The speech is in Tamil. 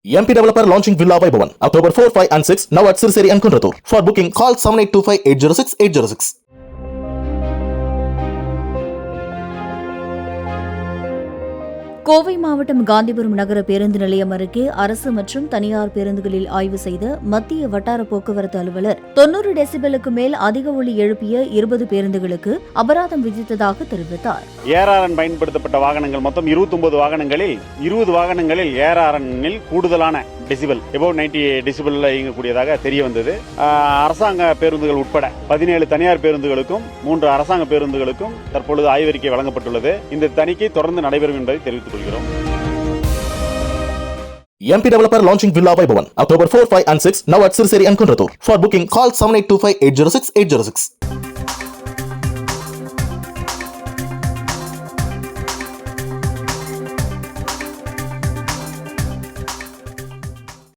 MP developer launching Villa Vaibhavan October 4, 5 and 6 now at Sirseri and Kunratur. For booking call 7825 806 806. Kovai மாவட்டம் காந்திபுரம் நகர பேருந்து நிலையம் அருகே அரசு மற்றும் தனியார் பேருந்துகளில் ஆய்வு செய்த மத்திய வட்டார போக்குவரத்து அலுவலர் 90 டெசிபலுக்கு மேல் அதிக ஒலி எழுப்பிய 20 பேருந்துகளுக்கு அபராதம் விதித்ததாக தெரிவித்தார். ஏஆர்என் பயன்படுத்தப்பட்ட வாகனங்கள் மொத்தம் 29 வாகனங்களில் 20 வாகனங்களில் ஏஆர்என்னில் கூடுதலான டெசிபல் எபோவ் 90 டெசிபல்ல இயங்கக்கூடியதாக தெரிய வந்தது. அரசாங்க பேருந்துகள் உட்பட 17 தனியார் பேருந்துகளுக்கும் 3 அரசாங்க பேருந்துகளுக்கும் தற்பொழுது ஆய்வறிக்கை வழங்கப்பட்டுள்ளது. இந்த தணிக்கை தொடர்ந்து நடைபெறும் என்பதை தெரிவித்துக் கொள்கிறோம். MP developer launching Villa Vaibhavan October 4, 5 and 6 now at Sirseri and Kunratur. For booking call 7825 806 806.